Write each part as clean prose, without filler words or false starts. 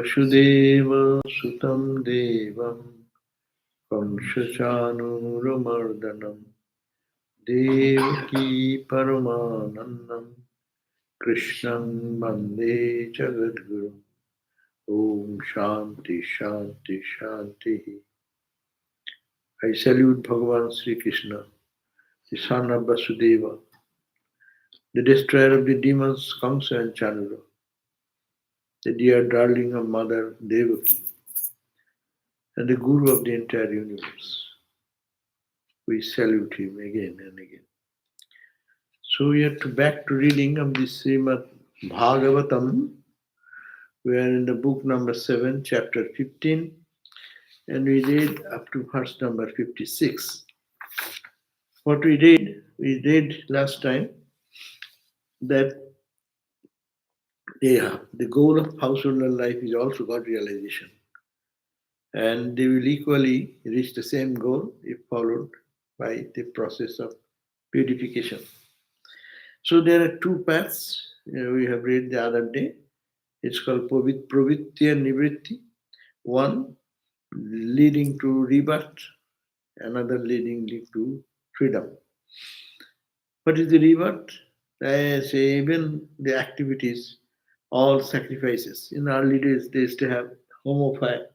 Vasudeva Sutam Devam Kamshachanuramardhanam Devaki Paramanandam Krishnam Bande Jagadguru. Om Shanti Shanti Shanti. I salute Bhagavan Sri Krishna, the son of Vasudeva, the destroyer of the demons Kamsa and Chanura, the dear darling of Mother Devaki, and the Guru of the entire universe. We salute him again and again. So we are back to reading of the Srimad Bhagavatam. We are in the book number 7, chapter 15, and we read up to verse number 56. What we read last time that the goal of householder life is also God realization. And they will equally reach the same goal if followed by the process of purification. So there are two paths we have read the other day. It's called Pravritti and Nivritti. One leading to rebirth, another leading to freedom. What is the rebirth? I say even the activities, all sacrifices. In early days, they used to have home fire.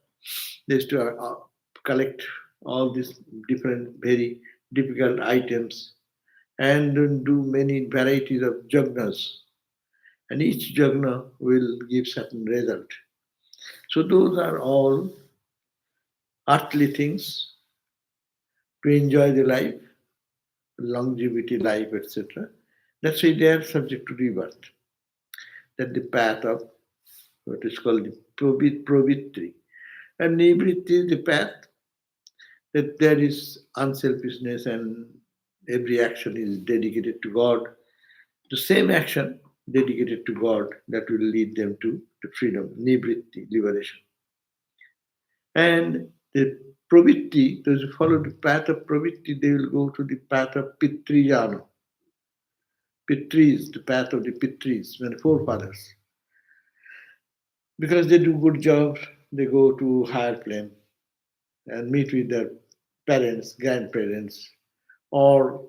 They used to collect all these different, very difficult items and do many varieties of jagnas. And each jagna will give certain result. So those are all earthly things to enjoy the life, longevity life, etc. That's why they are subject to rebirth. That's the path of what is called the pravritti. And nivritti is the path that there is unselfishness and every action is dedicated to God. The same action dedicated to God that will lead them to the freedom, nivritti, liberation. And the pravritti, those who follow the path of pravritti, they will go to the path of pitrijana. Pitris, the path of the pitris, when forefathers. Because they do good jobs, they go to higher plane and meet with their parents, grandparents, or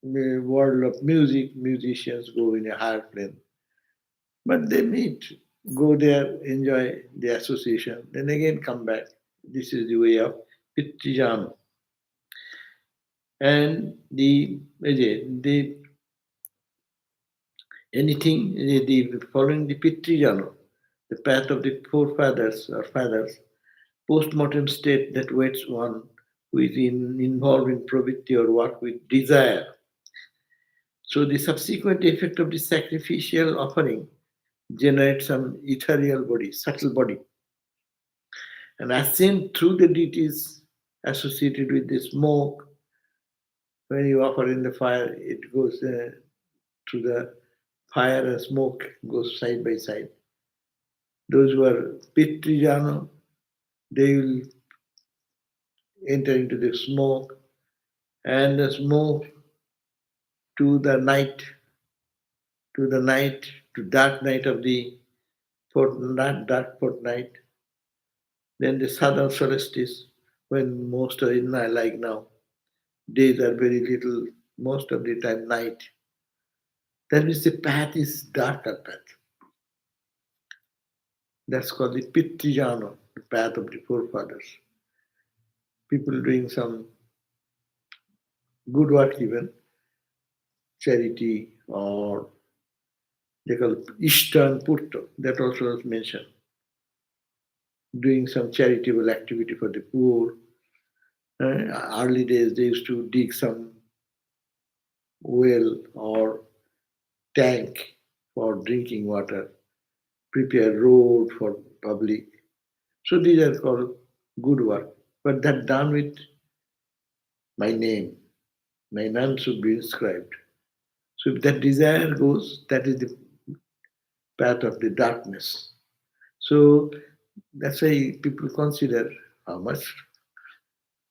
the world of music, musicians go in a higher plane. But they meet, go there, enjoy the association, then again come back. This is the way of Pitrijana. And the anything the following the Pitrijana, the path of the forefathers or fathers, post-mortem state that waits one who is involved in pravritti or work with desire. So the subsequent effect of the sacrificial offering generates some ethereal body, subtle body. And as seen through the deities associated with the smoke, when you offer in the fire, it goes through the fire and smoke goes side by side. Those who are Pitrijana, they will enter into the smoke, and the smoke to the night, to dark night of the dark fortnight. Then the southern solstice, when most of it, like now, days are very little, most of the time night. That means the path is darker path. That's called the Pitrijana, the path of the forefathers. People doing some good work even, charity, or they call it Ishta and Purta, that also was mentioned. Doing some charitable activity for the poor. Early days, they used to dig some well or tank for drinking water, prepare road for public. So these are called good work. But that done with my name. My name should be inscribed. So if that desire goes, that is the path of the darkness. So that's why people consider how much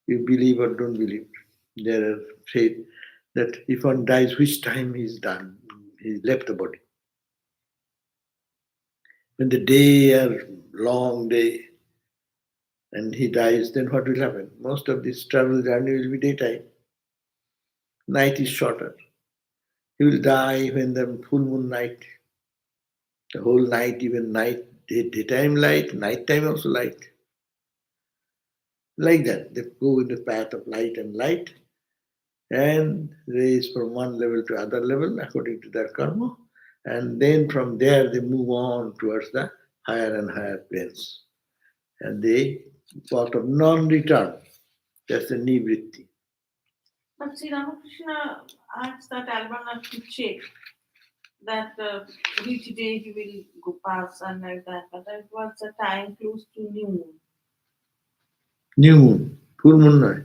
you believe or don't believe. There are faith that if one dies, which time he's done, he left the body. When the day are long day and he dies, then what will happen? Most of this travel journey will be daytime. Night is shorter. He will die when the full moon night, the whole night, even daytime light, nighttime also light. Like that, they go in the path of light and light and raise from one level to other level according to their karma. And then from there they move on towards the higher and higher planes. And they part of non-return. That's the nivritti. But Sri Ramakrishna asked that Alvana to check that which day he will go past and like that. But that was a time close to new moon. New moon, full moon night.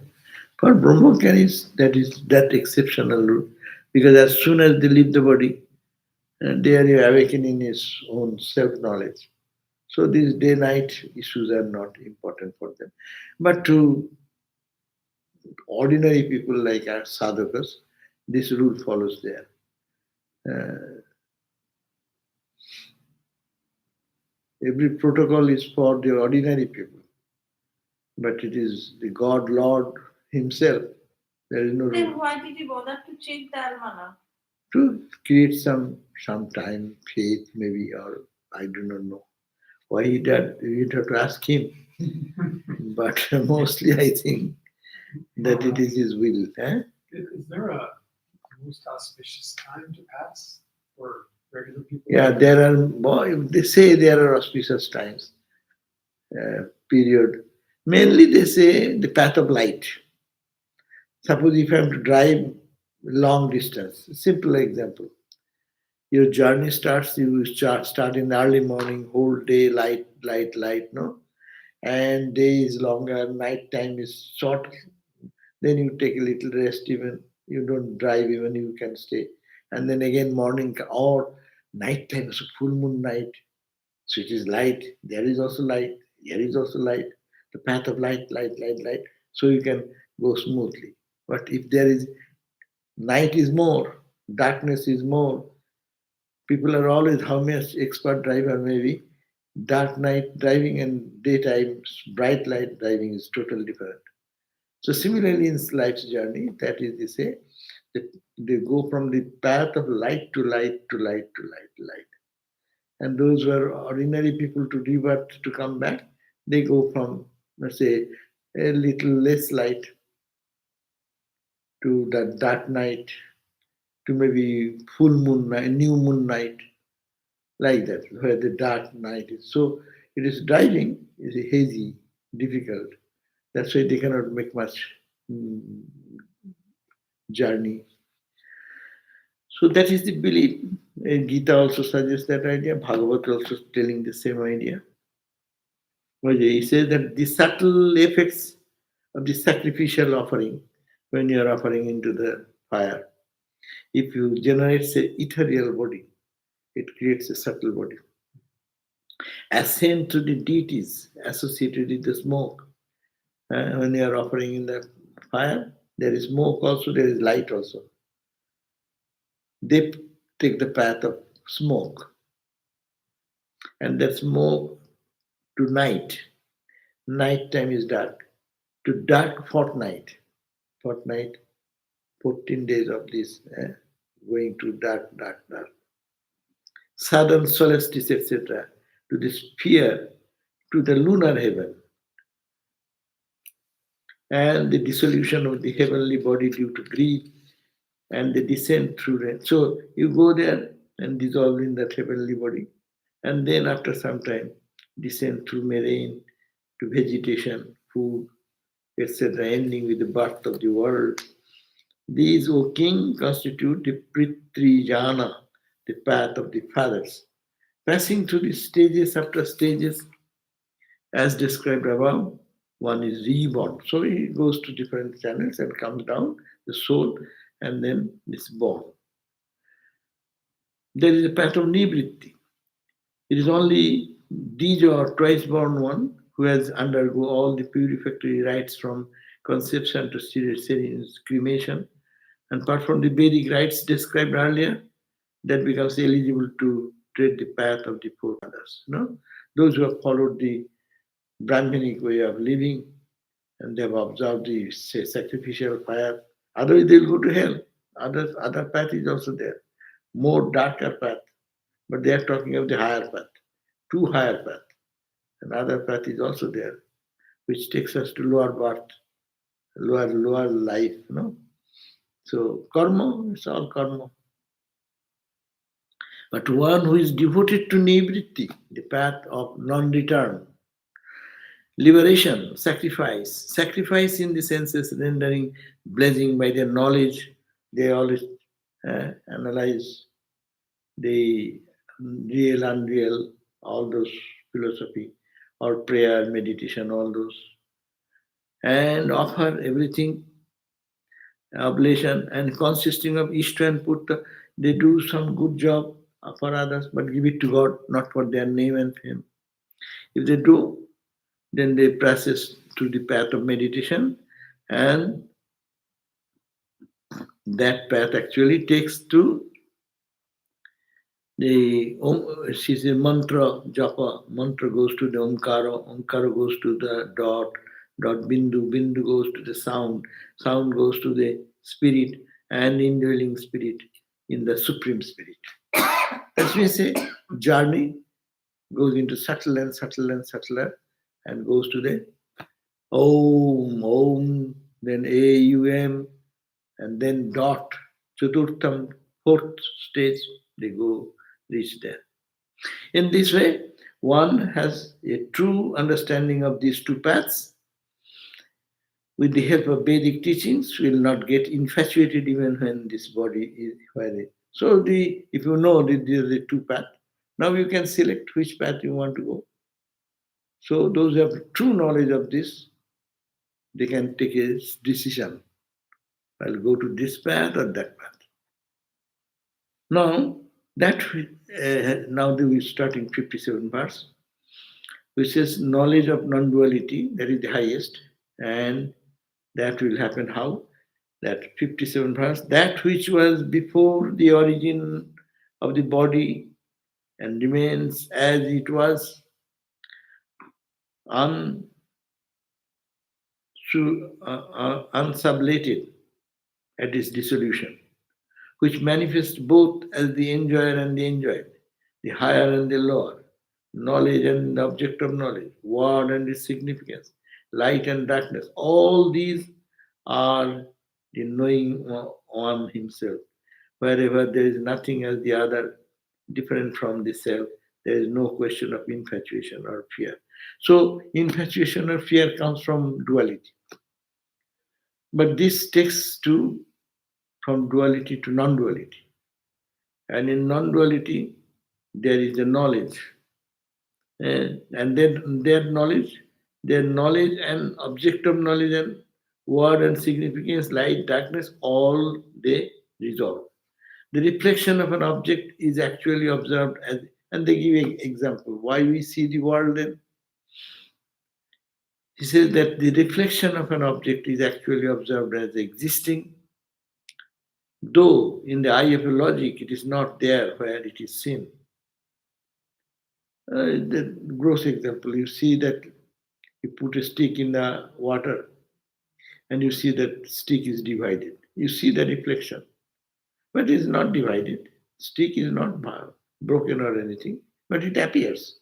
For Brahmacharis, that is that exceptional rule. Because as soon as they leave the body, they are awakening his own self-knowledge. So these day-night issues are not important for them. But to ordinary people like our sadhakas, this rule follows there. Uh, every protocol is for the ordinary people, but it is the God Lord Himself. There is no Then rule. why did he bother to check the Alvana? To create some time, faith maybe, or I do not know why he did. You'd have to ask him. But mostly I think that it is his will. Eh? Is there a most auspicious time to pass for regular people? Yeah, there are. They say there are auspicious times. Period. Mainly, they say the path of light. Suppose if I am to drive long distance, simple example. Your journey starts. You start in the early morning, whole day light, light, light. No, and day is longer, night time is short. Then you take a little rest. Even you don't drive. Even you can stay, and then again morning or night time is a full moon night. So it is light. There is also light. Here is also light. The path of light, light, light, light. So you can go smoothly. But if there is night is more, darkness is more. People are always how much expert driver maybe. Dark night driving and daytime bright light driving is totally different. So similarly in life's journey, that is they say that they go from the path of light to light to light to light to light. And those who are ordinary people to revert to come back, they go from, let's say, a little less light to the dark night to maybe full moon night, new moon night, like that, where the dark night is. So it is driving is hazy, difficult. That's why they cannot make much mm, journey. So that is the belief. Gita also suggests that idea. Bhagavad also telling the same idea. He says that the subtle effects of the sacrificial offering, when you are offering into the fire, if you generate an ethereal body, it creates a subtle body. Ascend to the deities associated with the smoke. When you are offering in the fire, there is smoke also, there is light also. They take the path of smoke, and that smoke to night. Night time is dark. To dark fortnight. Fortnight 14 days of this, going to dark, dark, dark. Southern solstice, etc., to the sphere, to the lunar heaven, and the dissolution of the heavenly body due to greed, and the descent through rain. So you go there and dissolve in that heavenly body, and then after some time, descend through marine to vegetation, food, etc., ending with the birth of the world. These, O king, constitute the Pritrijana, the path of the fathers. Passing through the stages after stages, as described above, one is reborn. So he goes to different channels and comes down, the soul, and then is born. There is a path of nivritti. It is only Dija or twice born one who has undergo all the purificatory rites from conception to cremation and apart from the Vedic rites described earlier, that becomes eligible to tread the path of the forefathers. Those who have followed the Brahminic way of living and they have observed the sacrificial fire. Otherwise, they'll go to hell. Other path is also there, more darker path. But they are talking of the higher path, two higher path. Another path is also there, which takes us to lower birth, lower life. So karma, it's all karma. But one who is devoted to nivritti, the path of non-return, liberation, sacrifice in the senses rendering blessing by their knowledge, they always analyze the real, unreal, all those philosophy, or prayer, meditation, all those, and offer everything, oblation, and consisting of Ishta and Putta, they do some good job for others, but give it to God, not for their name and fame. If they do, then they process to the path of meditation, and that path actually takes to the she says mantra japa, mantra goes to the omkara goes to the dot, bindu goes to the sound goes to the spirit, and indwelling spirit in the supreme spirit. As we say, journey goes into subtler and subtler and goes to the Om, then AUM, and then dot, Chaturtham, fourth stage, they go reach there. In this way, one has a true understanding of these two paths. With the help of Vedic teachings, will not get infatuated even when this body is where. So if you know that these are the two paths, now you can select which path you want to go. So those who have true knowledge of this, they can take a decision. I'll go to this path or that path. Now, now we start in 57 verse, which says knowledge of non-duality, that is the highest, and that will happen how? That 57 verse, that which was before the origin of the body and remains as it was unsublated at its dissolution, which manifests both as the enjoyer and the enjoyed, the higher and the lower, knowledge and the object of knowledge, word and its significance, light and darkness. All these are the knowing one himself. Wherever there is nothing as the other different from the self, there is no question of infatuation or fear. So infatuation or fear comes from duality. But this takes from duality to non-duality. And in non-duality, there is the knowledge. And then their knowledge and object of knowledge and word and significance, light, darkness, all they resolve. The reflection of an object is actually observed as, and they give an example, why we see the world then. He says that the reflection of an object is actually observed as existing, though in the eye of a logic it is not there where it is seen. The gross example, you see that you put a stick in the water and you see that stick is divided. You see the reflection, but it is not divided. Stick is not broken or anything, but it appears.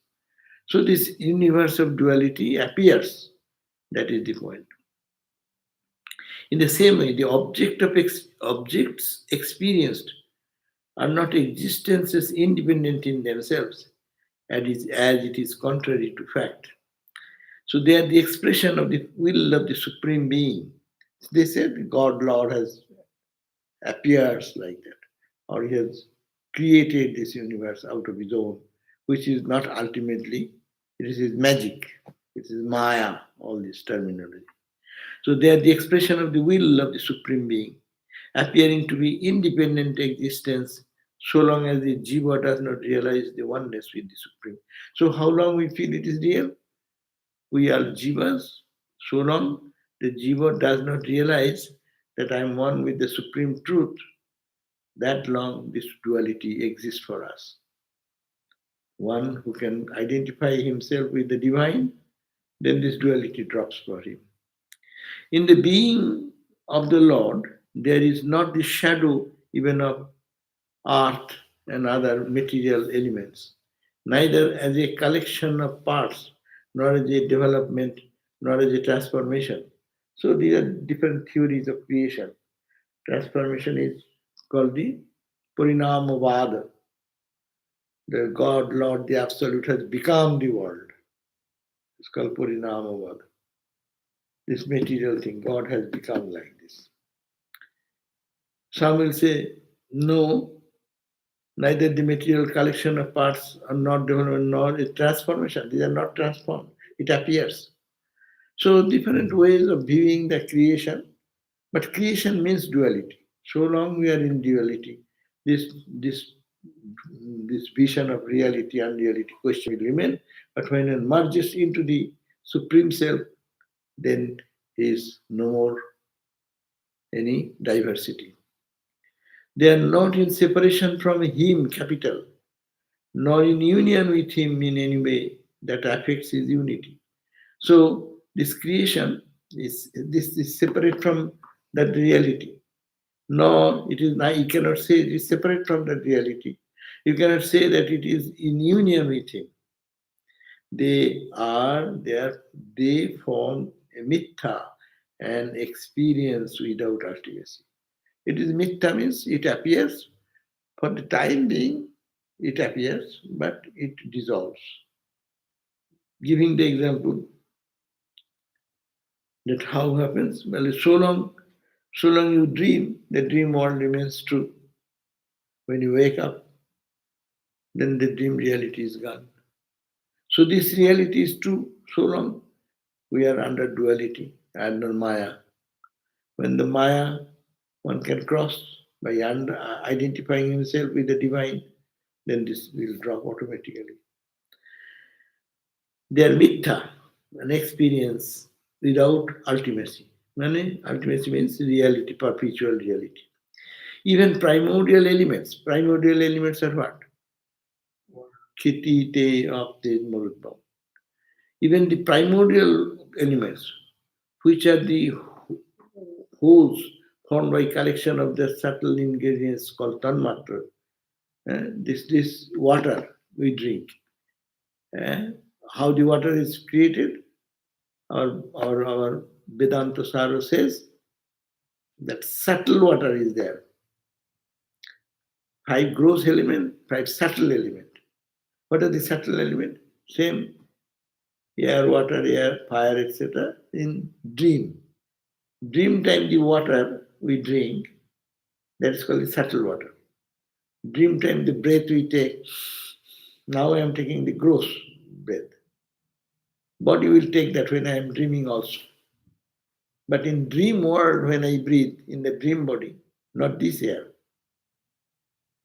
So this universe of duality appears. That is the point. In the same way, the objects experienced are not existences independent in themselves, as it is contrary to fact. So they are the expression of the will of the Supreme Being. They said God, Lord, has appears like that, or He has created this universe out of His own, which is not ultimately, it is His magic, it is Maya, all this terminology. So they are the expression of the will of the Supreme Being, appearing to be independent existence so long as the jiva does not realize the oneness with the Supreme. So how long we feel it is real? We are jivas, so long the jiva does not realize that I am one with the Supreme Truth, that long this duality exists for us. one who can identify himself with the divine, then this duality drops for him. In the being of the Lord, there is not the shadow even of earth and other material elements, neither as a collection of parts, nor as a development, nor as a transformation. So these are different theories of creation. Transformation is called the Parinamavada. The God, Lord, the Absolute has become the world. It's called Parinamavada. This material thing, God has become like this. Some will say, no, neither the material collection of parts are not development nor is transformation. These are not transformed. It appears. So different ways of viewing the creation, but creation means duality. So long we are in duality, this vision of reality and reality question will remain. But when it merges into the Supreme Self, then is no more any diversity. They are not in separation from Him, capital, nor in union with Him in any way that affects His unity. So this creation is separate from that reality. Nor it is not, you cannot say it is separate from that reality. You cannot say that it is in union with Him. They are there, they form a mittha, an experience without ultimacy. It is mittha means it appears for the time being, it appears, but it dissolves. Giving the example that how happens, well, so long you dream, the dream world remains true. When you wake up, then the dream reality is gone. So this reality is true so long we are under duality, under Maya. When the Maya one can cross by identifying himself with the divine, then this will drop automatically. They are mittha, an experience without ultimacy. Ultimacy means reality, perpetual reality. Even primordial elements are what? Khiti, te, of the Marutbam. Even the primordial elements, which are the wholes formed by collection of the subtle ingredients called tanmatra, this water we drink. How the water is created, our Vedanta Sara says that subtle water is there. 5 gross element, 5 subtle element. What are the subtle element? Same air, water, air, fire, etc. in dream. Dream time the water we drink, that is called the subtle water. Dream time the breath we take. Now I am taking the gross breath. Body will take that when I am dreaming also. But in dream world, when I breathe in the dream body, not this air,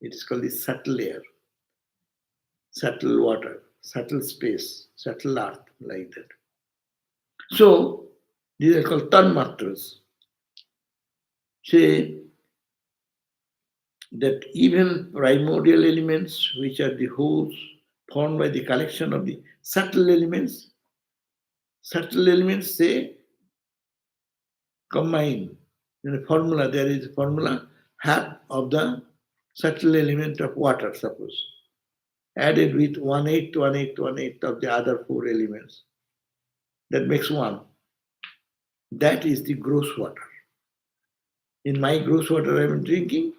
it is called the subtle air, subtle water, subtle space, subtle earth, like that. So these are called tanmatras. Say that even primordial elements, which are the wholes formed by the collection of the subtle elements say combine. In a formula, there is a formula, half of the subtle element of water, suppose, added with 1/8, 1/8, 1/8 of the other 4 elements. That makes 1. That is the gross water. In my gross water I am drinking,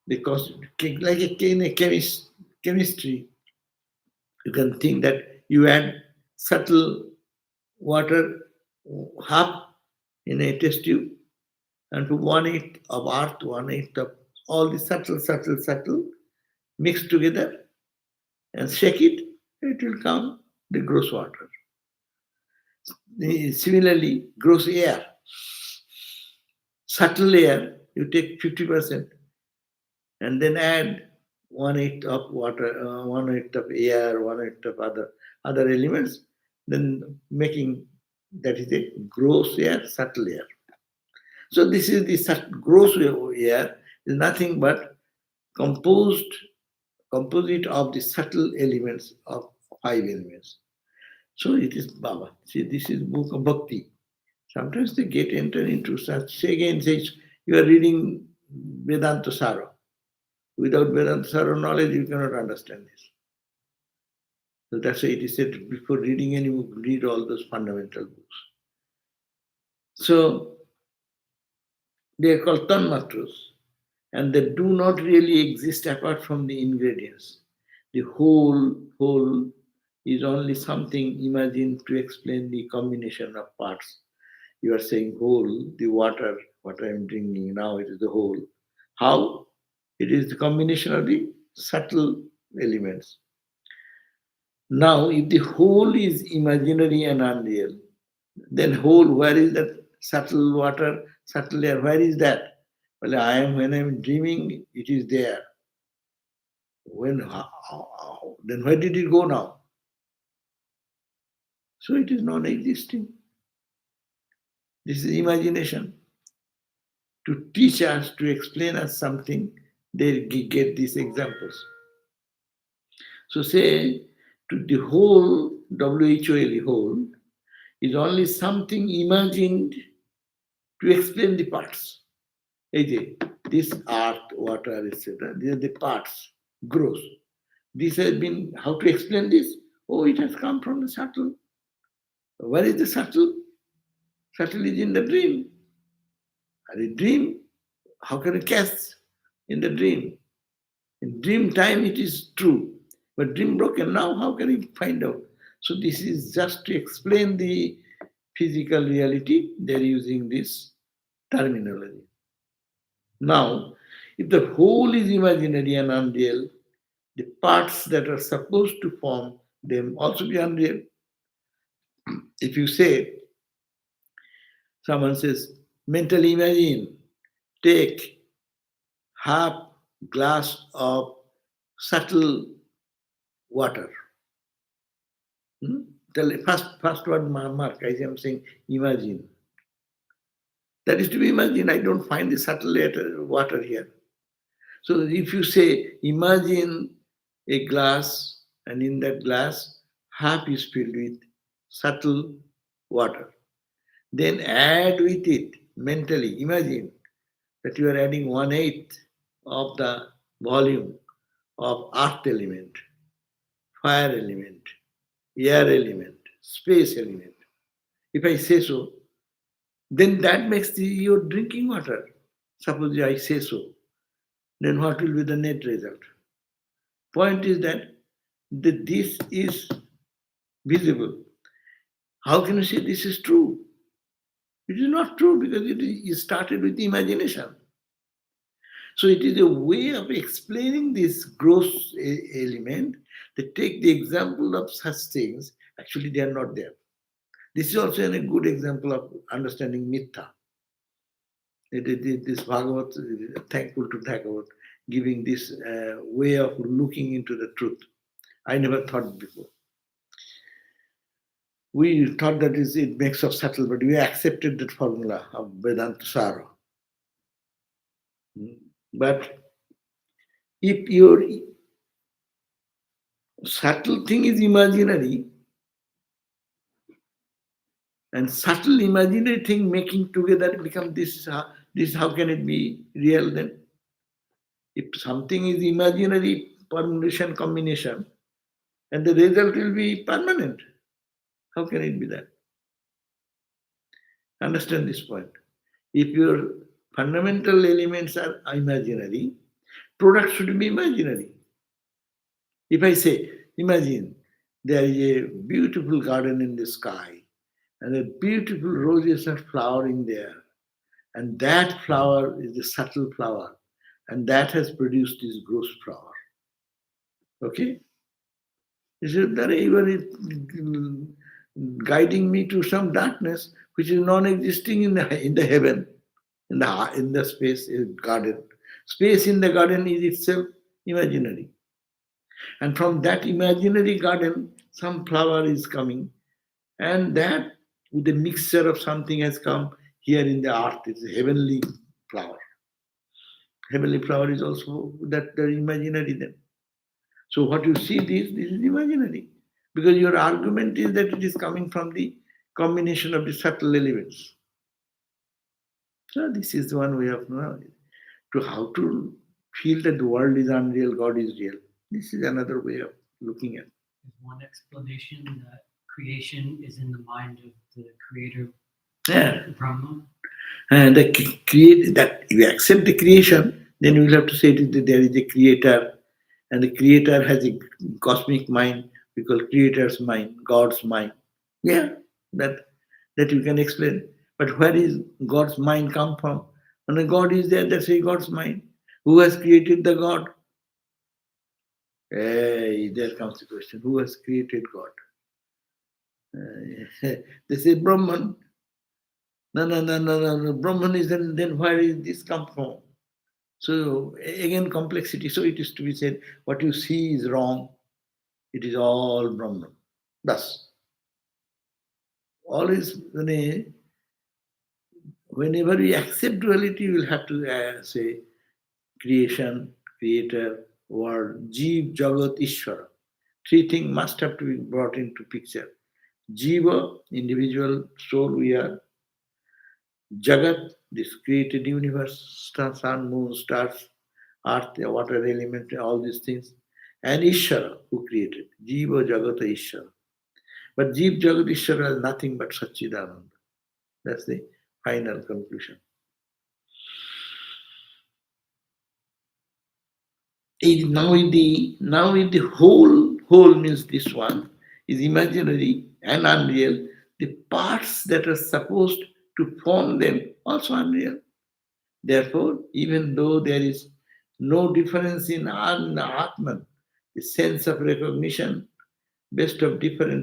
because like in a chemistry, you can think that you add subtle water, half in a test tube, and put 1/8 of earth, 1/8 of all the subtle, mix together and shake it, it will come the gross water. Similarly, gross air, subtle air, you take 50% and then add 1/8 of water, 1/8 of air, 1/8 of other elements, then making that is a gross air, subtle air. So this is the gross air is nothing but composed composite of the subtle elements of 5 elements. So it is Baba. See, this is book of Bhakti. Sometimes they get entered into such. Say again, says you are reading Vedanta Sara. Without Vedanta Sara knowledge, you cannot understand this. So that's why it is said before reading any book, read all those fundamental books. So they are called tanmatras, and they do not really exist apart from the ingredients. The whole is only something imagined to explain the combination of parts. You are saying whole, the water, what I am drinking now, it is the whole. How? It is the combination of the subtle elements. Now, if the whole is imaginary and unreal, then whole, where is that subtle water, subtle air, where is that? Well, when I am dreaming, it is there. Then where did it go now? So it is non-existing. This is imagination. To teach us, to explain us something, they get these examples. So say, to the whole, WHOL, whole, is only something imagined to explain the parts. This earth, water, etc., these are the parts, gross. This has been, how to explain this? Oh, it has come from the subtle. Where is the subtle? Subtle is in the dream. And the dream, how can you catch in the dream? In dream time it is true, but dream broken now, how can you find out? So this is just to explain the physical reality, they're using this terminology. Now, if the whole is imaginary and unreal, the parts that are supposed to form them also be unreal. If you say, someone says, mentally imagine, take half glass of subtle water. First word mark, I am saying imagine. That is to be imagined. I don't find the subtle water here. So if you say, imagine a glass, and in that glass, half is filled with subtle water. Then add with it mentally, imagine that you are adding 1/8 of the volume of earth element, fire element, air element, space element. If I say so, then that makes your drinking water. Suppose I say so, then what will be the net result? Point is that this is visible. How can you say this is true? It is not true because it started with imagination. So it is a way of explaining this gross element. They take the example of such things, actually they are not there. This is also a good example of understanding Mithya. This Bhagavatam, thankful to Bhagavat, giving this way of looking into the truth. I never thought before. We thought that it makes us subtle, but we accepted that formula of Vedanta Sara. But if your subtle thing is imaginary, and subtle imaginary thing making together become this, how can it be real then? If something is imaginary permutation combination, and the result will be permanent, how can it be that? Understand this point. If your fundamental elements are imaginary, products should be imaginary. If I say, imagine there is a beautiful garden in the sky, and a beautiful roses are flowering there, and that flower is the subtle flower, and that has produced this gross flower. Okay? Is it that you are guiding me to some darkness which is non-existing in the heaven, in the space garden. Space in the garden is itself imaginary. And from that imaginary garden, some flower is coming, and that with the mixture of something has come here in the earth. It's a heavenly flower. Heavenly flower is also that the imaginary then. So what you see this is imaginary. Because your argument is that it is coming from the combination of the subtle elements. So this is one way of knowledge. To how to feel that the world is unreal, God is real. This is another way of looking at it. Is one explanation that creation is in the mind of the creator Yeah. Brahma? And create that if you accept the creation, then you will have to say that there is a creator, and the creator has a cosmic mind. We call creator's mind, God's mind. Yeah, that you can explain. But where is God's mind come from? When God is there, that's a God's mind. Who has created the God? Hey, there comes the question. Who has created God? They say Brahman. No. Brahman is then where is this come from? So again, complexity. So it is to be said, what you see is wrong. It is all Brahman. Thus, always whenever we accept duality, we will have to say creation, creator, world, Jeev, Jagat, Ishvara. Three things must have to be brought into picture. Jiva, individual soul we are. Jagat, this created universe, sun, moon, stars, earth, water element, all these things. And Ishvara, who created. Jiva, Jagata, Ishvara. But Jeev, Jagat, Ishvara is nothing but Satchidananda. That's the final conclusion. Now in the whole means this one is imaginary and unreal. The parts that are supposed to form them also unreal. Therefore, even though there is no difference in Atman, the sense of recognition based of difference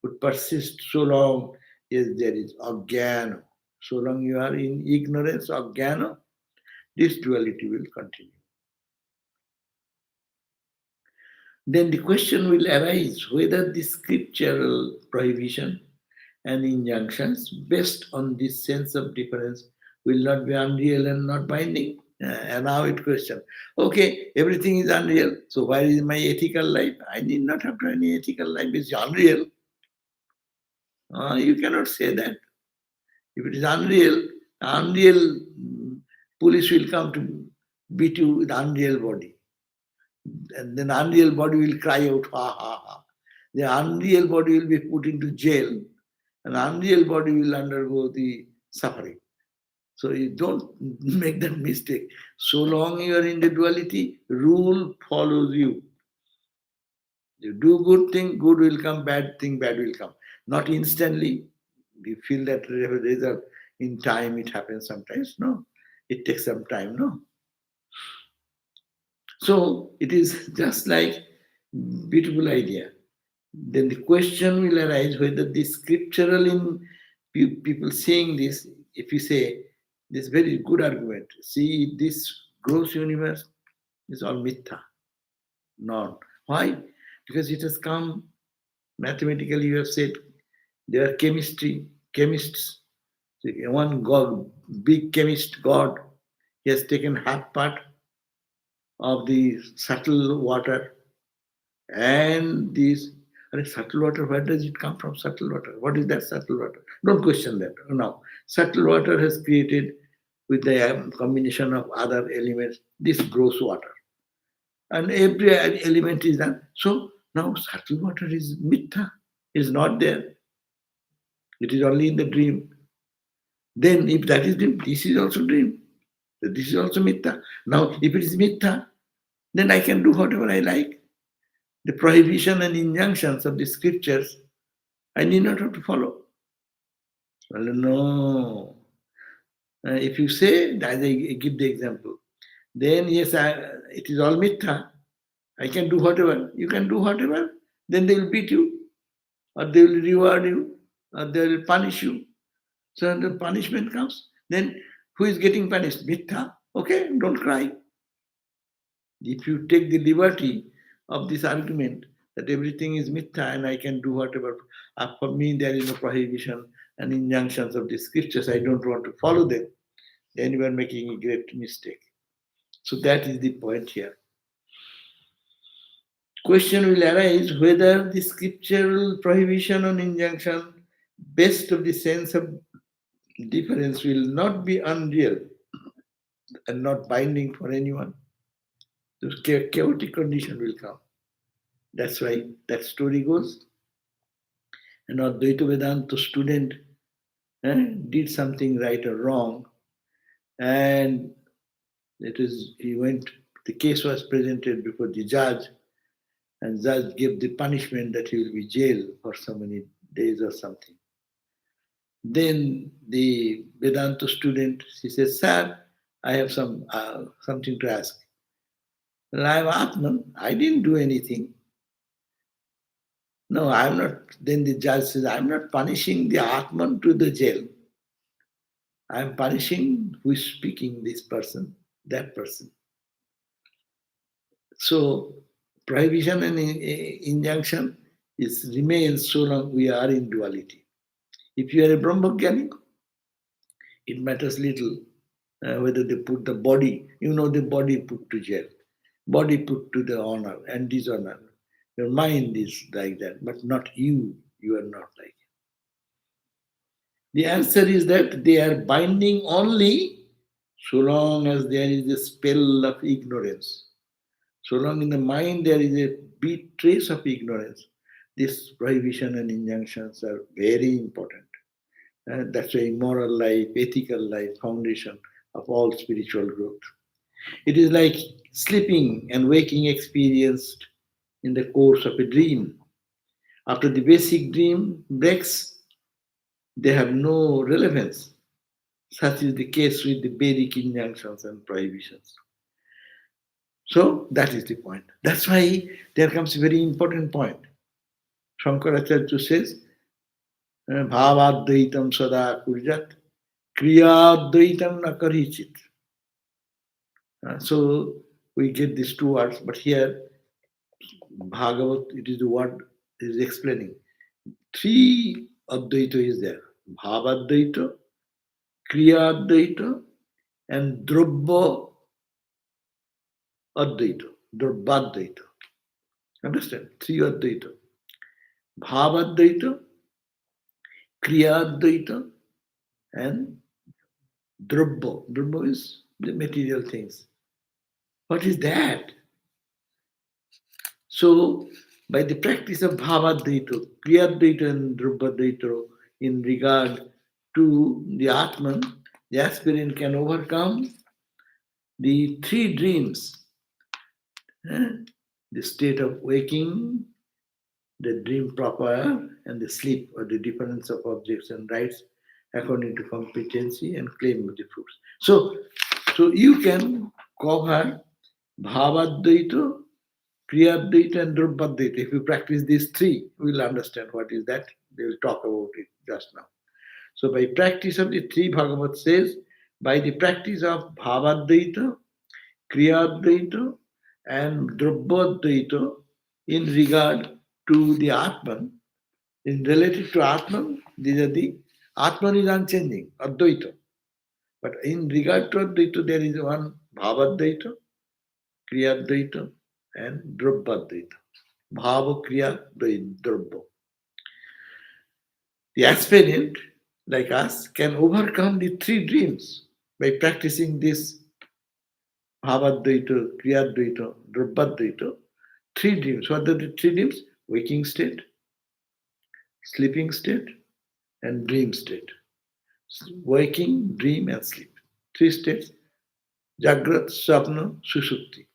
would persist so long as there is ajnana. So long you are in ignorance, ajnana, this duality will continue. Then the question will arise whether the scriptural prohibition and injunctions based on this sense of difference will not be unreal and not binding. And now it question, okay, everything is unreal, so where is my ethical life? I need not have any ethical life, it's unreal. You cannot say that. If it is unreal, police will come to beat you with unreal body. And then unreal body will cry out, ha ha ha. The unreal body will be put into jail, and unreal body will undergo the suffering. So you don't make that mistake. So long you are in the duality, rule follows you. You do good thing, good will come, bad thing, bad will come. Not instantly. We feel that result in time, it happens sometimes. No, it takes some time. No. So it is just like beautiful idea. Then the question will arise whether the scriptural in people saying this, if you say this very good argument, see this gross universe is all mitha, non. Why? Because it has come mathematically. You have said there are chemists. One God, big chemist God, he has taken half part of the subtle water and these subtle water. Where does it come from? Subtle water. What is that subtle water? Don't question that. No. Subtle water has created with the combination of other elements this gross water. And every element is done. So now subtle water is mitha, is not there. It is only in the dream. Then if that is dream, this is also dream. This is also mitha. Now if it is mitha, then I can do whatever I like. The prohibition and injunctions of the scriptures, I need not have to follow. Well, no. If you say, as I give the example, then yes, it is all mitha. I can do whatever. You can do whatever. Then they will beat you, or they will reward you, or they will punish you. So when the punishment comes, then who is getting punished? Mitha. Okay, don't cry. If you take the liberty of this argument that everything is mitha and I can do whatever, for me there is no prohibition and injunctions of the scriptures, I don't want to follow them, then you are making a great mistake. So that is the point here. Question will arise whether the scriptural prohibition on injunction, based of the sense of difference, will not be unreal and not binding for anyone. The chaotic condition will come. That's why that story goes. An Advaita Vedanta student did something right or wrong, and the case was presented before the judge, and judge gave the punishment that he will be jailed for so many days or something. Then the Vedanta student, she says, "Sir, I have something to ask. Well, I am Atman. I didn't do anything. No, I'm not." Then the judge says, "I'm not punishing the Atman to the jail. I'm punishing who is speaking, this person, that person." So prohibition and injunction remains so long we are in duality. If you are a Brahmajnani, it matters little whether they put the body, the body put to jail, body put to the honor and dishonor. Your mind is like that, but not you. You are not like it. The answer is that they are binding only so long as there is a spell of ignorance. So long in the mind there is a bit trace of ignorance, this prohibition and injunctions are very important. That's a moral life, ethical life, foundation of all spiritual growth. It is like sleeping and waking experienced in the course of a dream. After the basic dream breaks, they have no relevance. Such is the case with the Vedic injunctions and prohibitions. So that is the point. That's why there comes a very important point. Shankaracharya says, Bhavadvaitam sada kurjat, kriyadvaitam na karichit. So we get these two words, but here Bhagavat, it is the word is explaining. Three Advaita is there. Bhavadvaita, Kriyadvaita, and Drobba Advaita, Drobbadvaita. Understand? Three Advaita. Bhavadvaita, Kriyadvaita, and Drobba. Drobba is the material things. What is that? So, by the practice of Bhavadvaita, Kriyadvaita, and Drobbadvaita, in regard to the Atman, the aspirant can overcome the three dreams, the state of waking, the dream proper, and the sleep, or the difference of objects and rights according to competency and claim of the fruits. So you can cover Bhavadvaita, Kriyadvaita, and Drobbadvaita. If you practice these three, we will understand what is that. They will talk about it just now. So by practice of the three, Bhagavat says, by the practice of Bhavadvaita, Kriyadvaita, and Drobbadvaita in regard to the Atman, in related to Atman, these are the Atman is unchanging, Advaita. But in regard to Advaita, there is one Bhavadvaita, Kriyadvaita, and Drobbadvaita. Bhava Kriya Drobba. The aspirant, like us, can overcome the three dreams by practicing this Bhavadvaita, Kriyadvaita, Drobbadvaita. Three dreams. What are the three dreams? Waking state, sleeping state, and dream state. Waking, dream, and sleep. Three states. Jagrat, Sapna, Sushupti.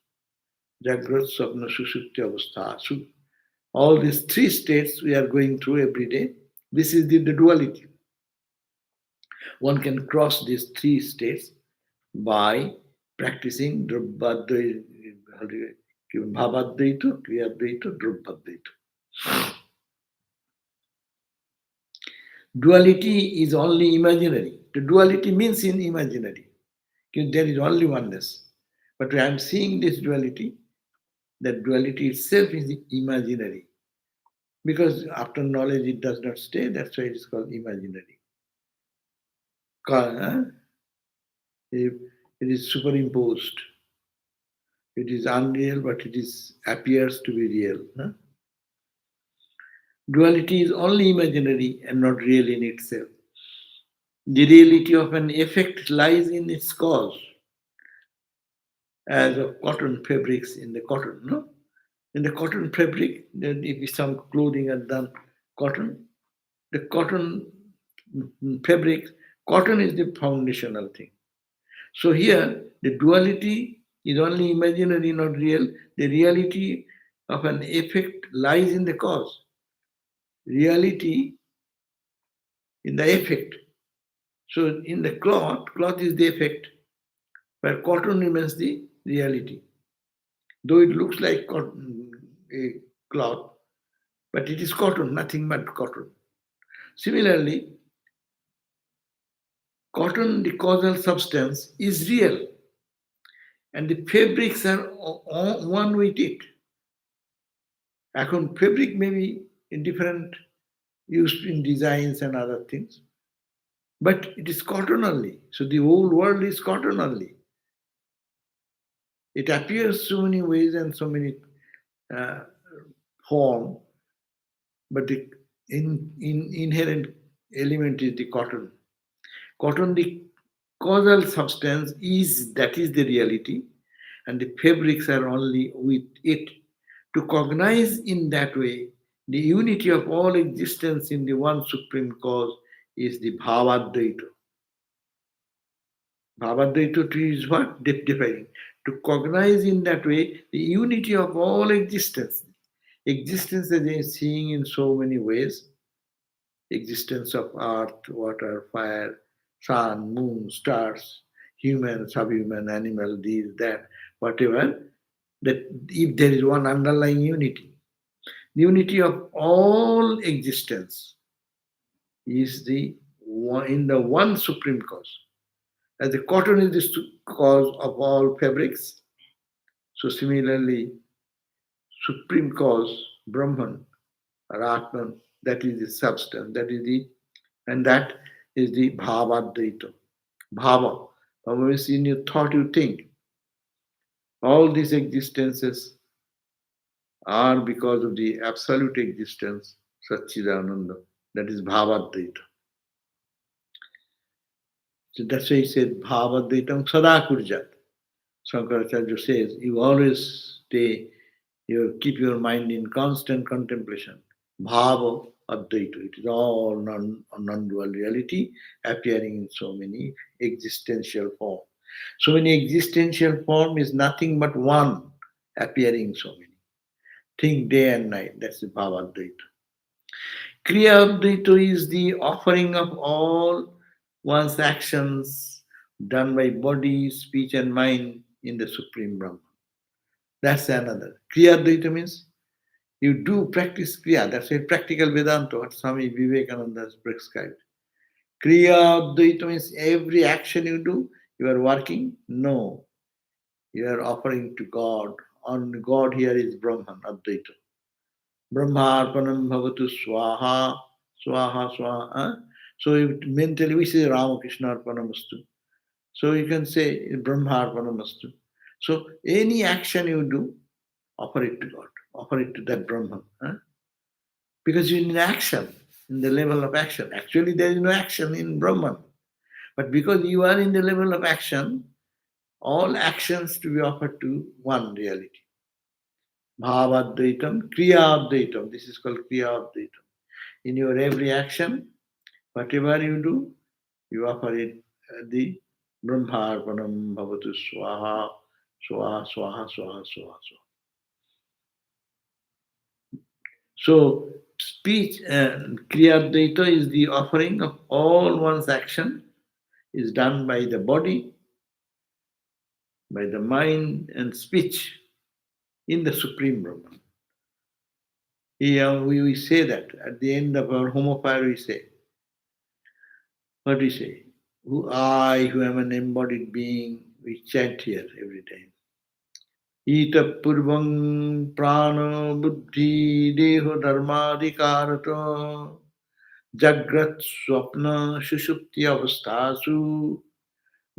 Jagrat, Sapna, Sushupti, Avastha. All these three states we are going through every day. This is the duality. One can cross these three states by practicing Bhavadvaita, Kriyadvaita, Drobbadvaita. Duality is only imaginary. The duality means in imaginary. There is only oneness. But when I am seeing this duality, that duality itself is imaginary. Because after knowledge it does not stay, that's why it is called imaginary. It is superimposed. It is unreal, but it appears to be real. Huh? Duality is only imaginary and not real in itself. The reality of an effect lies in its cause, as of cotton fabrics in the cotton. No? In the cotton fabric, then if some clothing are done cotton, the cotton fabric, cotton is the foundational thing. So here, the duality is only imaginary, not real. The reality of an effect lies in the cause. Reality in the effect. So in the cloth is the effect, where cotton remains the reality. Though it looks like cotton, a cloth, but it is cotton, nothing but cotton. Similarly, cotton, the causal substance, is real, and the fabrics are one with it. এখন fabric may be in different used in designs and other things, but it is cotton only. So the whole world is cotton only. It appears so many ways and so many uh, form, but the inherent element is the cotton. Cotton, the causal substance, is that is the reality, and the fabrics are only with it. To cognize in that way the unity of all existence in the one supreme cause is the Bhavadvaita. Bhavadvaita is what? Defining. To cognize in that way the unity of all existence. Existence as I am seeing in so many ways. Existence of earth, water, fire, sun, moon, stars, human, subhuman, animal, this, that, whatever, that if there is one underlying unity, the unity of all existence is in the one supreme cause. As the cotton is the cause of all fabrics, so similarly, supreme cause, Brahman or Atman, that is the substance, and that is the Bhavadvaita. Bhava. Bhava means in your thought you think. All these existences are because of the absolute existence, Satchidananda. That is Bhavadvaita. So that's why he said Bhavadvaitam Sada Kurjat. Shankaracharya says you always keep your mind in constant contemplation. Bhava Advaita. It is all non-dual reality appearing in so many existential forms. So many existential form is nothing but one appearing so many. Think day and night. That's the Bhava Advaita. Kriya Advaita is the offering of all one's actions done by body, speech, and mind in the Supreme Brahman. That's another. Kriya Advaita means you do practice Kriya. That's a practical Vedanta, what Swami Vivekananda has prescribed. Kriya Advaita means every action you do, you are working? No. You are offering to God. On God here is Brahman, Advaita. Brahmarpanam bhavatu swaha, swaha, swaha. So mentally we say Ramakrishna Arpanamastu. So you can say Brahmarpanamastu. So any action you do, offer it to God, offer it to that Brahman. Because you're in action, in the level of action. Actually, there is no action in Brahman. But because you are in the level of action, all actions to be offered to one reality. Bhavadvaitam, Kriyadvaitam. This is called Kriyadvaitam. In your every action, whatever you do, you offer it the Brahmarpanam Bhavatu Swaha, Swaha, Swaha, Swaha, Swaha, Swaha. So, speech and Kriyadvaita is the offering of all one's action, is done by the body, by the mind, and speech in the Supreme Brahman. Here we say that at the end of our home fire, we say, what do we say? Who am an embodied being, we chant here every time. Ita purvang prana buddhi deho dharmadikarato jagrat swapna shushupti avasthasu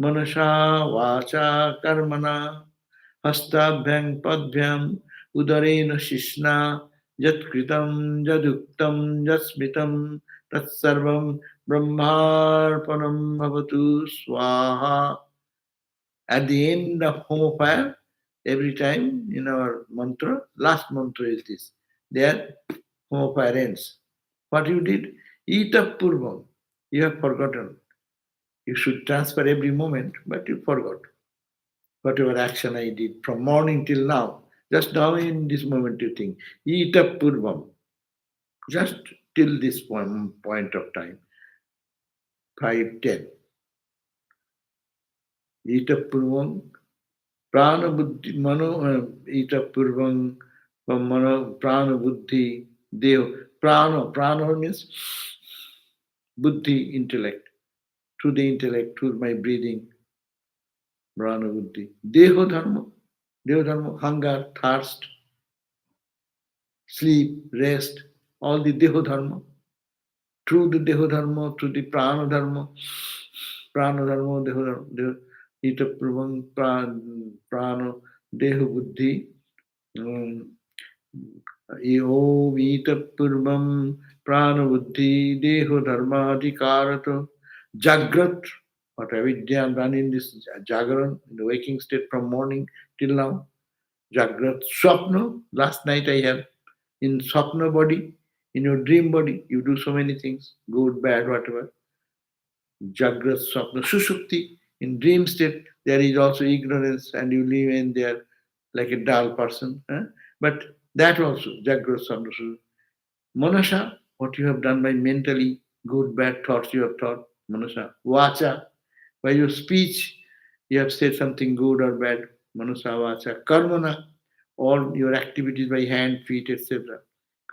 manasha vacha karmana Hastabhyam padbhyam udarena shishna yatkritam yaduktam yasmitam tatsarvam brahmarpanam bhavatu swaha. At the end of home fire, every time in our mantra, last mantra is this. There, home fire ends. What you did? Eat up purvam. You have forgotten. You should transfer every moment, but you forgot. Whatever action I did from morning till now, just now in this moment you think, eat up purvam. Just till this point of time, 5, 10. Eat up purvam, prana buddhi, mano, eat up purvam, mano, prana buddhi, dev. Prana means buddhi, intellect. Through the intellect, through my breathing, prana buddhi. Deho dharma, hunger, thirst, sleep, rest, all the deho dharma. Through the deho dharma, through the prana dharma, deho dharma, ita purvam, prana, deho buddhi, om ita purvam, prana buddhi, deho dharma, adhikarato, jagrat, what avidya I'm done in this jagaran, in the waking state from morning till now. Jagrat, swapna, last night I have in swapna body, in your dream body, you do so many things, good, bad, whatever. Jagrat, swapna, sushupti, in dream state, there is also ignorance and you live in there like a dull person. But that also, Jagrat, swapna, sushupti. Manasha, what you have done by mentally, good, bad thoughts you have thought, Manasha. Vacha, by your speech, you have said something good or bad, Manasa, Vacha. Karmana, all your activities by hand, feet, etc.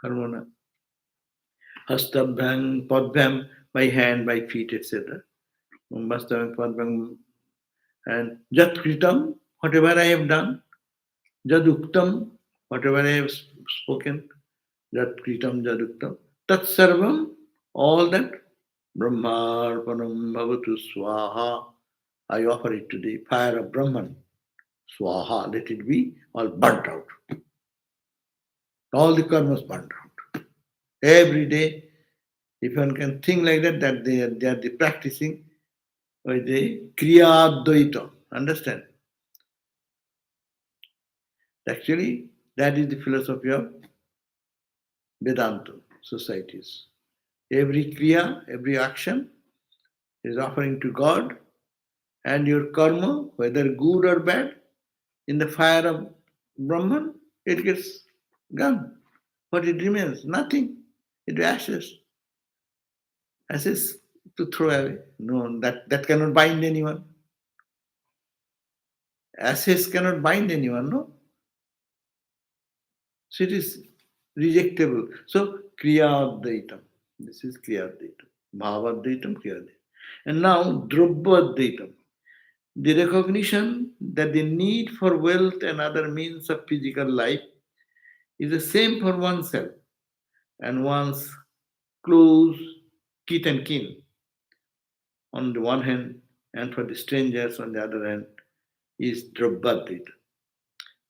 Karmana. Hastabhyam, Padbhyam, by hand, by feet, etc. Hastabhyam, Padbhyam, and Jatkritam, whatever I have done, Jaduktam, whatever I have spoken, Jatkritam, Jaduktam, Tatsarvam, all that, Brahmarpanam Bhavatu Swaha, I offer it to the fire of Brahman. Swaha, let it be all burnt out. All the karmas burnt out. Every day, if one can think like that, that they are the practicing by the Kriya Advaita. Understand? Actually, that is the philosophy of Vedanta societies. Every Kriya, every action is offering to God, and your karma, whether good or bad, in the fire of Brahman, it gets gone. But it remains nothing. It ashes. Ashes to throw away. No, that cannot bind anyone. Ashes cannot bind anyone, no? So it is rejectable. So Kriya Advaitam. This is Kriya Advaitam. Bhava Advaitam, Kriya Advaitam. And now Drubba Advaitam. The recognition that the need for wealth and other means of physical life is the same for oneself and one's close kith and kin on the one hand, and for the strangers on the other hand, is Drabbatit.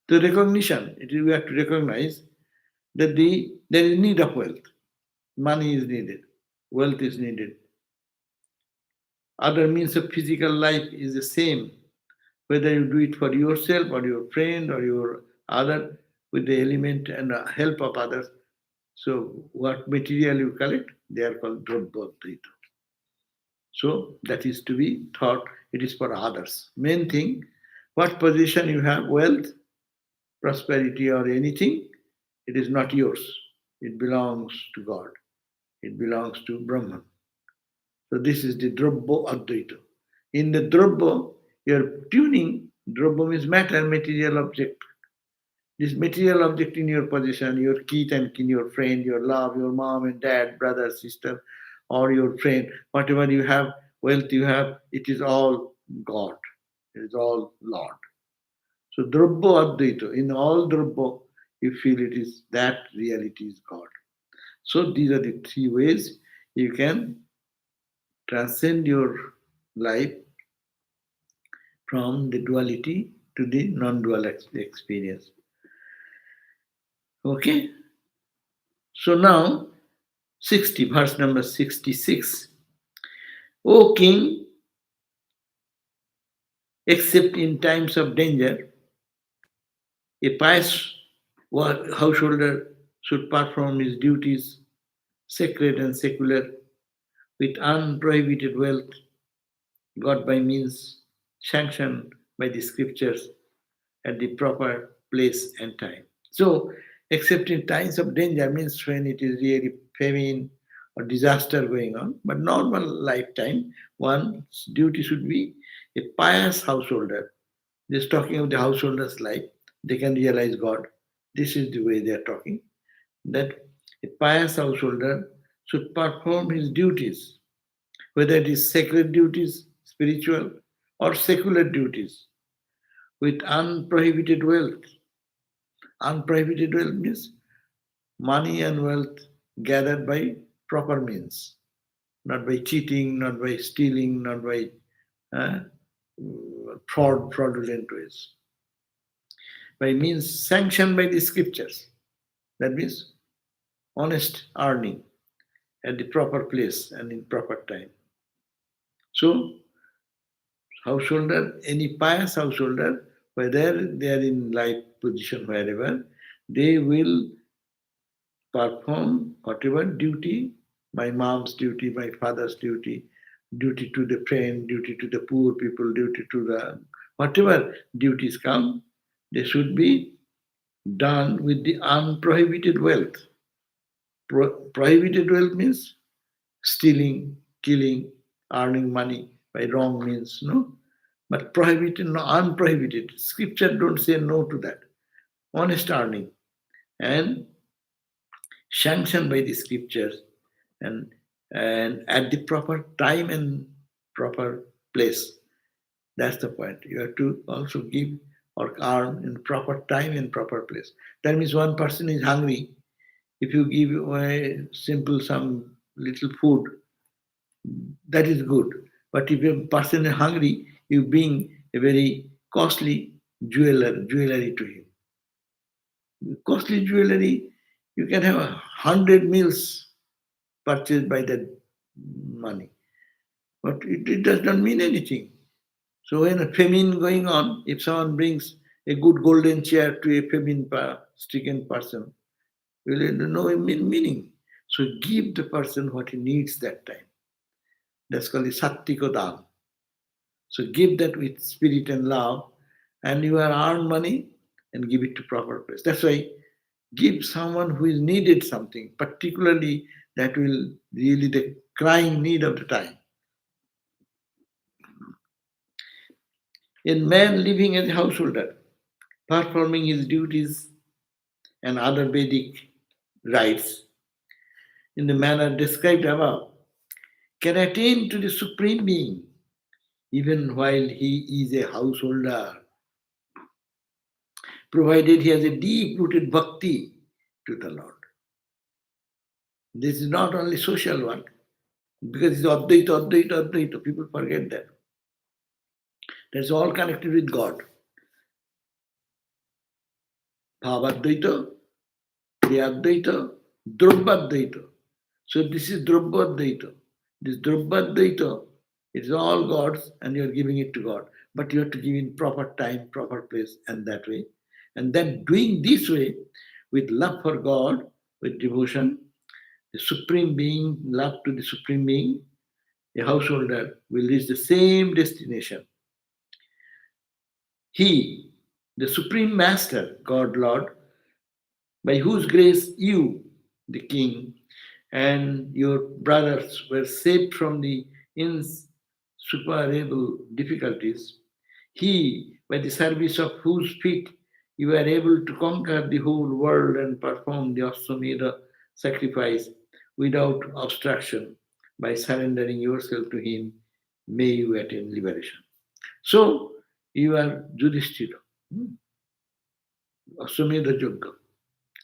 The recognition, we have to recognize that there is need of wealth. Money is needed, wealth is needed. Other means of physical life is the same, whether you do it for yourself or your friend or your other with the element and help of others. So what material you collect, they are called Drabbatit. So that is to be thought, it is for others. Main thing, what position you have, wealth, prosperity, or anything, it is not yours. It belongs to God. It belongs to Brahman. So this is the Drabbo Advaita. In the Drabbo, you're tuning, Drabbo means matter, material object. This material object in your possession, your kith and kin, your friend, your love, your mom and dad, brother, sister, or your friend, whatever you have, wealth you have, it is all God. It is all Lord. So Drabbo Advaita, in all Drabbo, you feel it is that reality is God. So these are the three ways you can transcend your life from the duality to the non-dual experience. Okay? So now, 60, verse number 66. O king, except in times of danger, a pious householder should perform his duties, sacred and secular, with unprohibited wealth, got by means sanctioned by the scriptures at the proper place and time. So, except in times of danger means when it is really famine or disaster going on, but normal lifetime, one's duty should be a pious householder. Just talking of the householder's life, they can realize God. This is the way they are talking. That a pious householder should perform his duties, whether it is sacred duties, spiritual, or secular duties, with unprohibited wealth. Unprohibited wealth means money and wealth gathered by proper means, not by cheating, not by stealing, not by uh, fraudulent ways. By means sanctioned by the scriptures. That means honest earning at the proper place and in proper time. So, householder, any pious householder, whether they are in life position wherever, they will perform whatever duty, my mom's duty, my father's duty, duty to the friend, duty to the poor people, duty to the whatever duties come, they should be done with the unprohibited wealth. Prohibited wealth means stealing, killing, earning money by wrong means, no? But prohibited, no, unprohibited. Scripture don't say no to that. Honest earning and sanctioned by the scriptures and at the proper time and proper place. That's the point. You have to also give or earn in proper time and proper place. That means one person is hungry. If you give away simple some little food, that is good. But if a person is hungry, you bring a very costly jewelry to him. Costly jewelry, you can have 100 meals purchased by that money. But it does not mean anything. So when a famine going on, if someone brings a good golden chair to a famine-stricken person, will it no meaning. So give the person what he needs that time. That's called the Sattikodam. So give that with spirit and love, and you will earn money and give it to proper place. That's why give someone who is needed something, particularly that will really the crying need of the time. A man living as a householder, performing his duties and other Vedic rites in the manner described above, can attain to the Supreme Being even while he is a householder, provided he has a deep-rooted bhakti to the Lord. This is not only social one, because it's Advaita. People forget that. That's all connected with God. Bhavadvaita, Kriyadvaita, Drupadvaita. So this is Drupadvaita. This Drupadvaita is all God's and you're giving it to God. But you have to give in proper time, proper place, and that way. And then doing this way, with love for God, with devotion, the Supreme Being, love to the Supreme Being, a householder will reach the same destination. He, the Supreme Master, God Lord, by whose grace you, the King, and your brothers were saved from the insuperable difficulties, he, by the service of whose feet you were able to conquer the whole world and perform the Aswamedha sacrifice without obstruction, by surrendering yourself to him, may you attain liberation. So, you are Yudhishthira. Aswamedha Yogya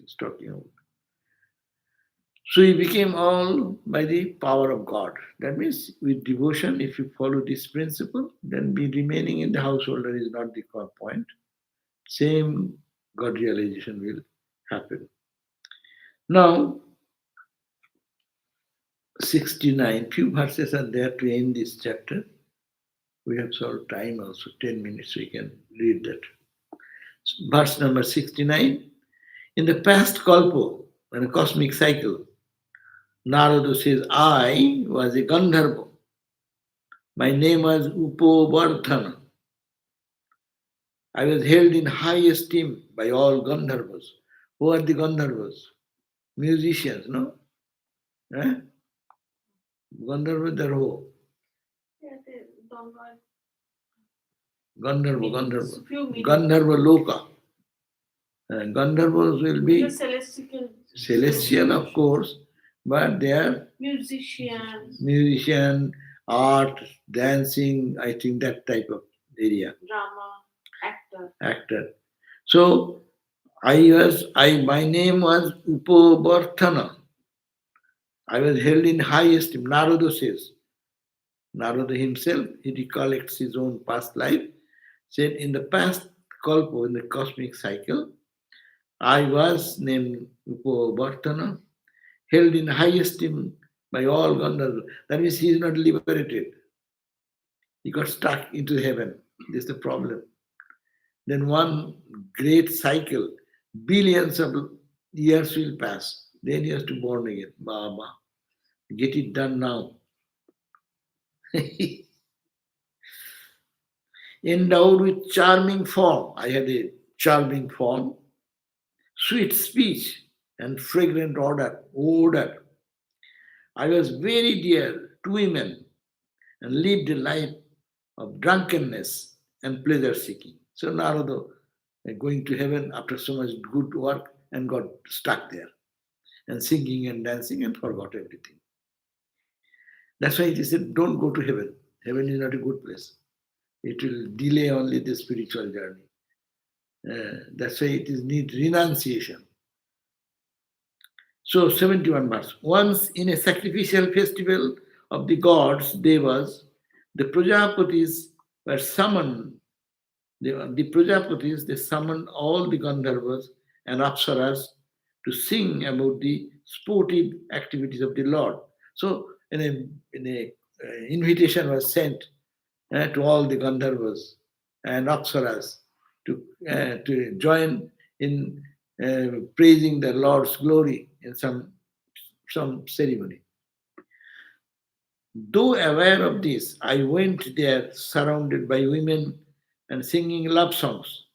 is talking about. So you became all by the power of God. That means with devotion, if you follow this principle, then be remaining in the householder is not the point. Same God realization will happen. Now, 69, few verses are there to end this chapter. We have sort of time also, 10 minutes we can read that. Verse number 69. In the past kalpa, in a cosmic cycle, Narada says, I was a Gandharva. My name was Upovardhana. I was held in high esteem by all Gandharvas. Who are the Gandharvas? Musicians, no? Eh? Gandharva, they're who? Yeah, they don't know. Gandharva, Meanings, few Gandharva. meanings. Gandharva Loka. Gandharvas will be The celestial, of course, but they are musicians, musician, art, dancing, I think that type of area, drama, actor. So my name was Upobarthana. I was held in high esteem. Narada says, Narada himself, he recollects his own past life, said in the past kalpa, in the cosmic cycle, I was named Upobarthana, held in high esteem by all Gandharvas. That means he is not liberated. He got stuck into heaven. This is the problem. Then one great cycle, billions of years will pass. Then he has to born again. Baba, get it done now. Endowed with charming form. I had a charming form, sweet speech, and fragrant odor. I was very dear to women and lived a life of drunkenness and pleasure seeking. So Narada going to heaven after so much good work and got stuck there and singing and dancing and forgot everything. That's why he said, don't go to heaven. Heaven is not a good place. It will delay only the spiritual journey. That's why it is need renunciation. So 71 verse. Once in a sacrificial festival of the gods, Devas, the Prajapatis were summoned. The Prajapatis, they summoned all the Gandharvas and Apsaras to sing about the sportive activities of the Lord. So an invitation was sent to all the Gandharvas and Apsaras to join in praising the Lord's glory in some ceremony. Though aware of this, I went there surrounded by women and singing love songs.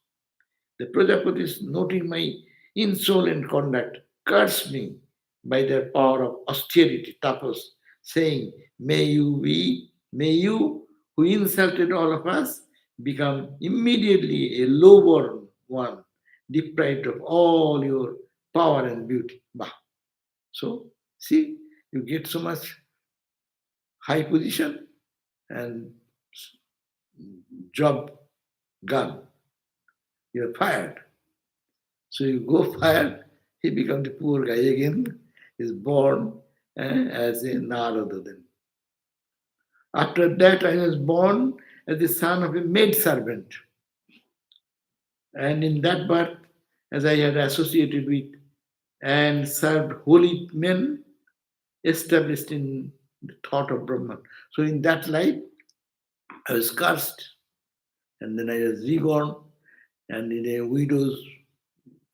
The Prajapatis, noting my insolent conduct, cursed me by their power of austerity, tapas, saying, may you who insulted all of us, become immediately a lowborn one, deprived of all your power and beauty. Bah. So, see, you get so much high position and job gone. You're fired. So you go fired, he becomes the poor guy again, is born as a Narada then. After that, I was born as the son of a maid servant. And in that birth, as I had associated with and served holy men established in the thought of Brahman. So in that life, I was cursed. And then I was reborn. And in a widow's,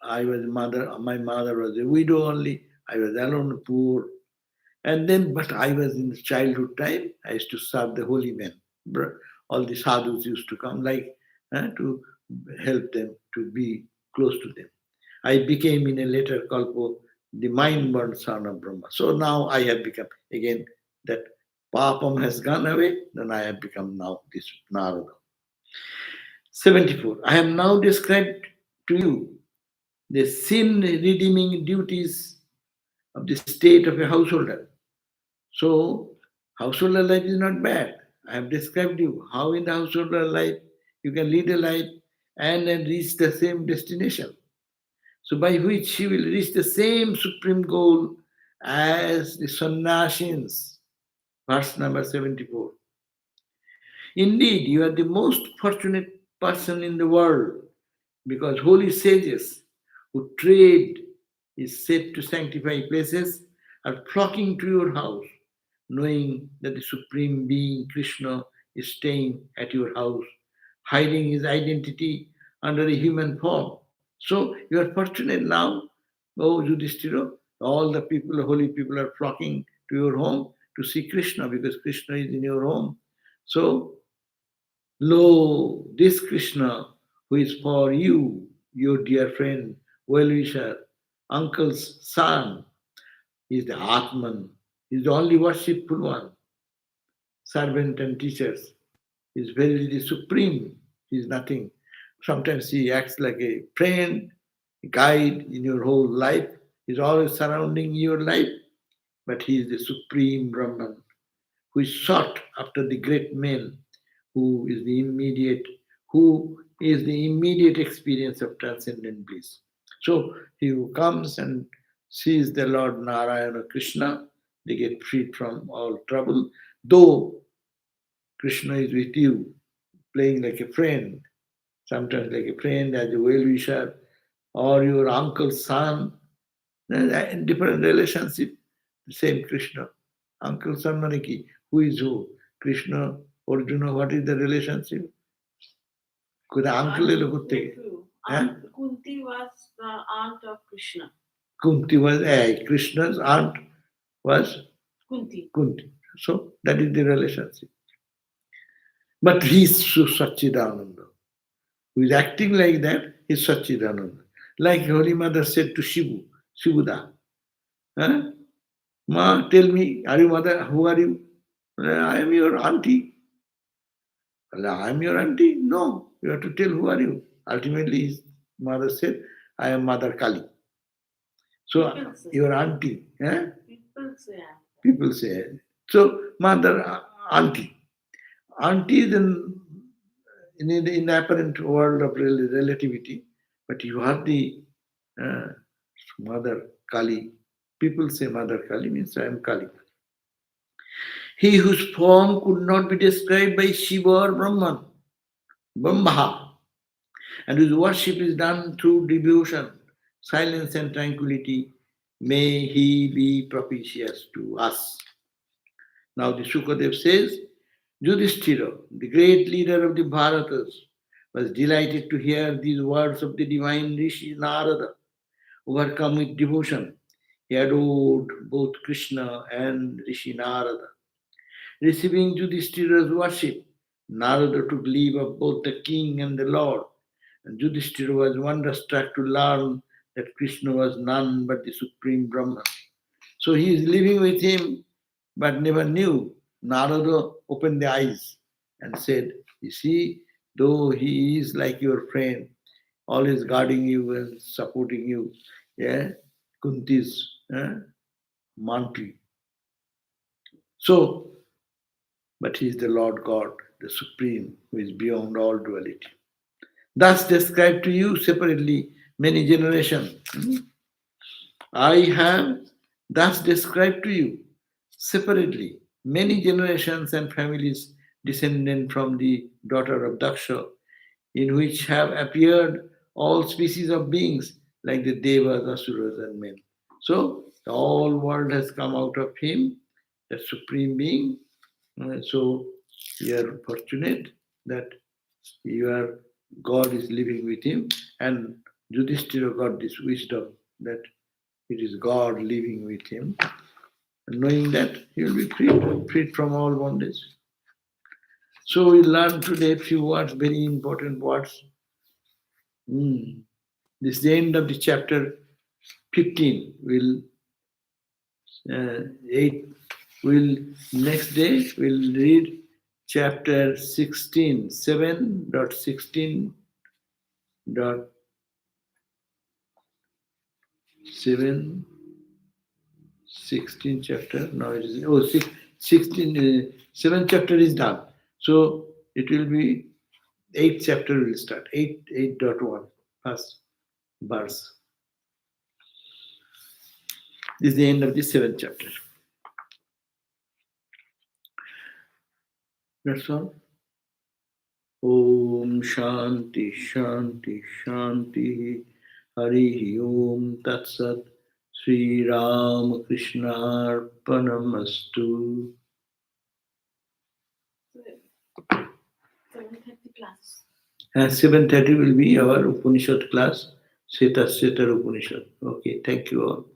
I was mother, my mother was a widow only. I was alone, poor. And then, but I was in childhood time, I used to serve the holy men. All the sadhus used to come like to help them, to be close to them. I became in a later kalpa the mind-born son of Brahma. So now I have become, again, that papam has gone away, then I have become now this Narada. 74. I have now described to you the sin-redeeming duties of the state of a householder. So, householder life is not bad. I have described you how in the householder life you can lead a life and then reach the same destination. So, by which you will reach the same supreme goal as the sannyasins. Verse number 74. Indeed, you are the most fortunate person in the world, because holy sages who trade is said to sanctify places are flocking to your house, knowing that the Supreme Being Krishna is staying at your house, hiding his identity under a human form. So you are fortunate now, O Yudhishthira. All the people, holy people, are flocking to your home to see Krishna because Krishna is in your home. So, lo, this Krishna who is for you, your dear friend, well-wisher, uncle's son, is the Atman, is the only worshipful one, servant and teachers, is very the supreme, he is nothing. Sometimes he acts like a friend, a guide in your whole life, he's always surrounding your life, but he is the supreme Brahman, who is sought after the great men, who is the immediate experience of transcendent bliss. So he who comes and sees the Lord Narayana Krishna, they get freed from all trouble. Though Krishna is with you, playing like a friend, sometimes like a friend as a well-wisher, or your uncle's son, in different relationship, the same Krishna. Uncle son mane ki? Who is who? Krishna, Arjuna, what is the relationship? Kuda uncle elo kotheke? Nephew. Huh? Kunti was the aunt of Krishna. Kunti was, Krishna's aunt was Kunti. Kunti. So that is the relationship. But he is Sachidananda. Who is acting like that is Sachidananda. Like Holy Mother said to Shivuda, huh? Ma, tell me, are you mother? Who are you? I am your auntie. I am your auntie? No, you have to tell who are you. Ultimately, his mother said, I am Mother Kali. So, People say. your auntie. Eh? People say. People say. So, mother, auntie. Auntie is in the apparent world of relativity, but you are the uh, Mother Kali. People say Mother Kali means I am Kali. He whose form could not be described by Shiva or Brahma, and whose worship is done through devotion, silence, and tranquility, may he be propitious to us. Now the Sukadev says, Yudhishthira, the great leader of the Bharatas, was delighted to hear these words of the divine Rishi Narada. Overcome with devotion, he adored both Krishna and Rishi Narada. Receiving Yudhishthira's worship, Narada took leave of both the king and the lord, and Yudhishthira was wonderstruck to learn that Krishna was none but the supreme Brahman. So he is living with him, but never knew. Narada opened the eyes and said, you see, though he is like your friend, always guarding you and supporting you, yeah, Kunti's manti. So, but he is the Lord God, the Supreme, who is beyond all duality. Thus described to you separately many generations. I have thus described to you separately many generations and families descended from the daughter of Daksha, in which have appeared all species of beings like the Devas, Asuras, and men. So the whole world has come out of him, the Supreme Being. So you are fortunate that your God is living with him, and Yudhishthira got this wisdom that it is God living with him, and knowing that he will be freed from all bondage. So we learn today a few words, very important words. This is the end of the chapter 15. We'll 8. We'll next day we'll read chapter 16, 7.16. 7, 16 chapter. Now it is 16. 7th chapter is done. So it will be 8th chapter will start. 8.1 first verse. This is the end of the 7th chapter. That's all. Om Shanti Shanti Shanti Hari Om Tat Sat Sri Ram Krishna Arpanamastu. 7:30 class. And 7:30 will be our Upanishad class, Seta Upanishad. Okay, thank you all.